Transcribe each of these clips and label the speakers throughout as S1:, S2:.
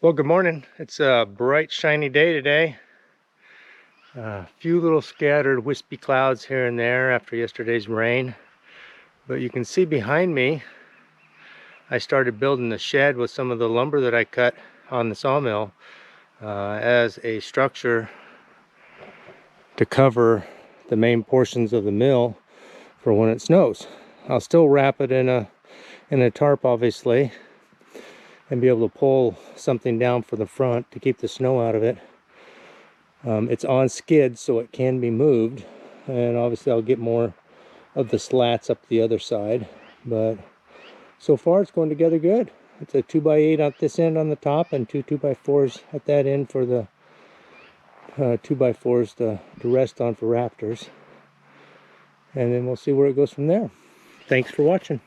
S1: Well, good morning. It's a bright, shiny day today. A few little scattered wispy clouds here and there after yesterday's rain. But you can see behind me, I started building the shed with some of the lumber that I cut on the sawmill as a structure to cover the main portions of the mill for when it snows. I'll still wrap it in a tarp, obviously, and be able to pull something down for the front to keep the snow out of it. It's on skids, so it can be moved, and obviously I'll get more of the slats up the other side, but so far it's going together good. It's a 2x8 at this end on the top and two 2x4s at that end for the 2x4s to rest on for rafters, and then we'll see where it goes from there. Thanks for watching.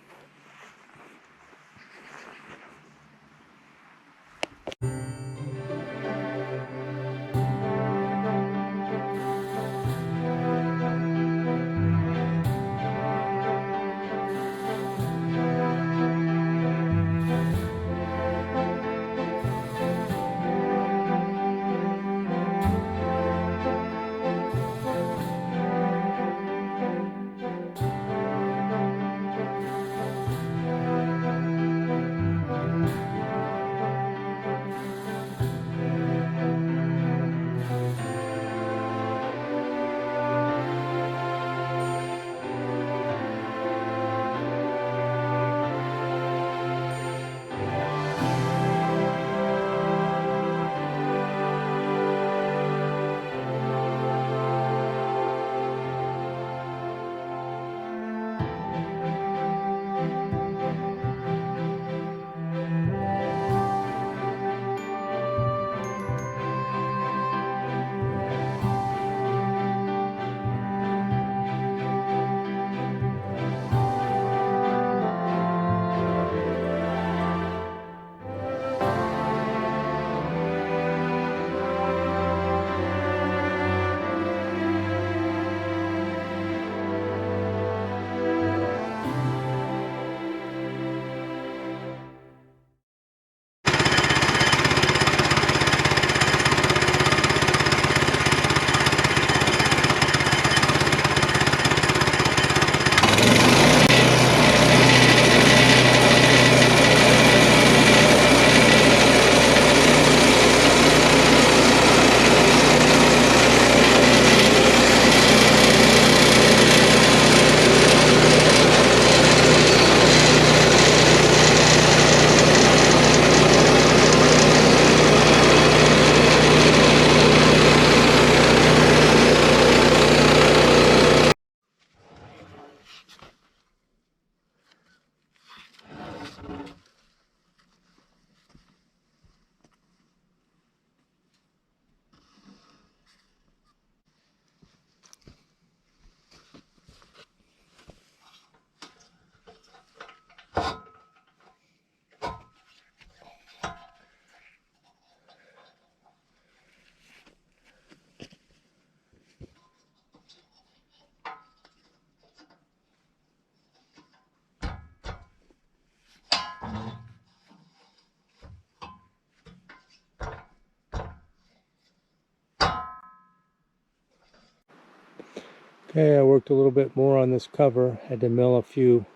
S1: Okay, I worked a little bit more on this cover. Had to mill a few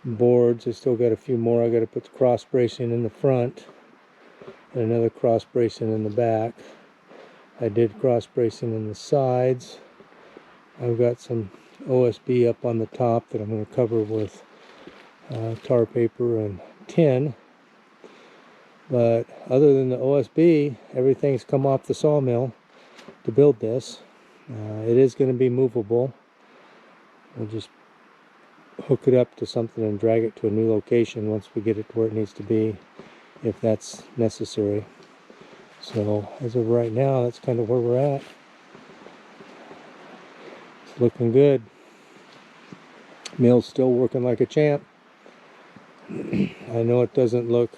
S1: boards. I still got a few more. I got to put the cross bracing in the front and another cross bracing in the back. I did cross bracing in the sides. I've got some OSB up on the top that I'm going to cover with tar paper and tin. But other than the OSB, everything's come off the sawmill to build this. It is going to be movable. We'll just hook it up to something and drag it to a new location once we get it to where it needs to be, if that's necessary. So as of right now, that's kind of where we're at. It's looking good. Mill's still working like a champ. I know it doesn't look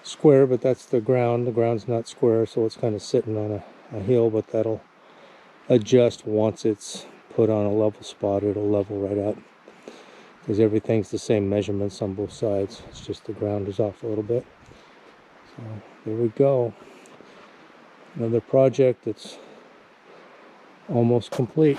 S1: square, but that's the ground. The ground's not square, so it's kind of sitting on a hill, but that'll adjust once it's put on a level spot. It'll level right up because everything's the same measurements on both sides. It's just the ground is off a little bit. So there we go. Another project that's almost complete.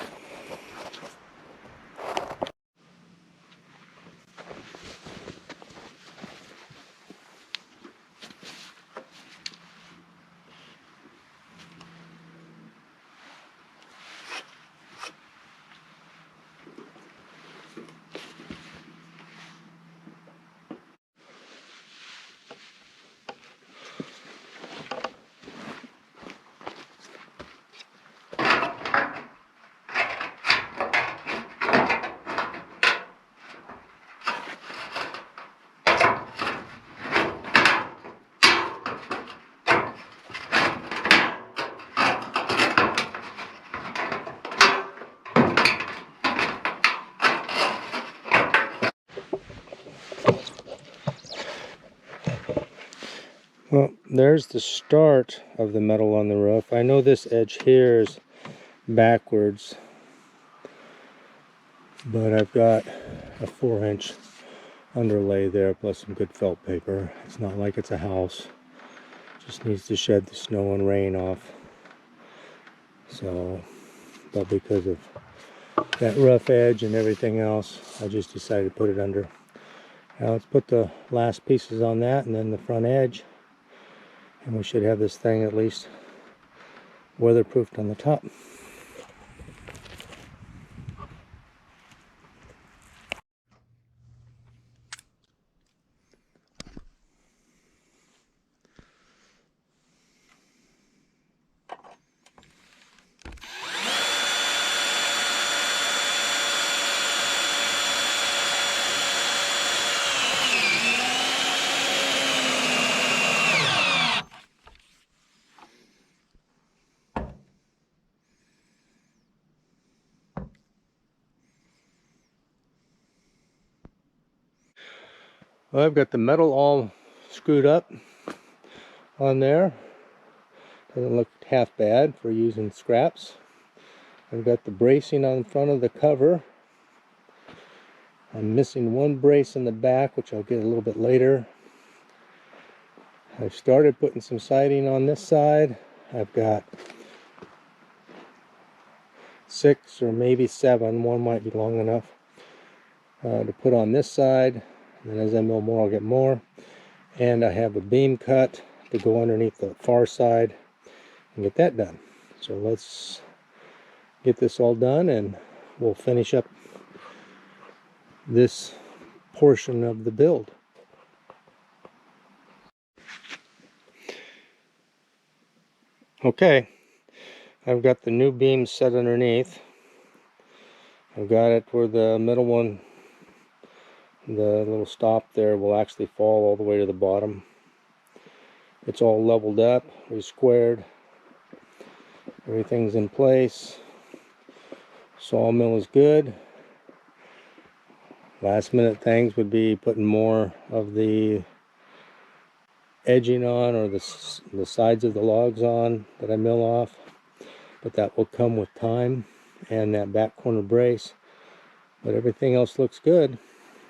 S1: Well, there's the start of the metal on the roof. I know this edge here is backwards, but I've got a 4-inch underlay there plus some good felt paper. It's not like it's a house. Just needs to shed the snow and rain off. So, but because of that rough edge and everything else, I just decided to put it under. Now let's put the last pieces on that and then the front edge, and we should have this thing at least weatherproofed on the top. Well, I've got the metal all screwed up on there. Doesn't look half bad for using scraps. I've got the bracing on front of the cover. I'm missing one brace in the back, which I'll get a little bit later. I've started putting some siding on this side. I've got 6 or maybe 7, one might be long enough to put on this side, and as I mill more I'll get more. And I have a beam cut to go underneath the far side and get that done. So let's get this all done and we'll finish up this portion of the build. Okay, I've got the new beam set underneath. I've got it where the middle one, the little stop there, will actually fall all the way to the bottom. It's all leveled up, we squared, everything's in place. Sawmill is good. Last minute things would be putting more of the edging on, or the sides of the logs on that I mill off, but that will come with time, and that back corner brace. But everything else looks good.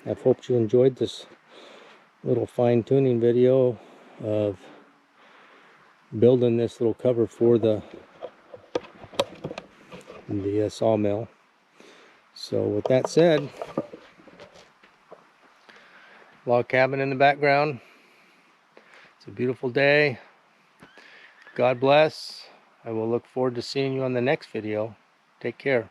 S1: I've hoped you enjoyed this little fine-tuning video of building this little cover for the sawmill. So with that said, log cabin in the background. It's a beautiful day. God bless. I will look forward to seeing you on the next video. Take care.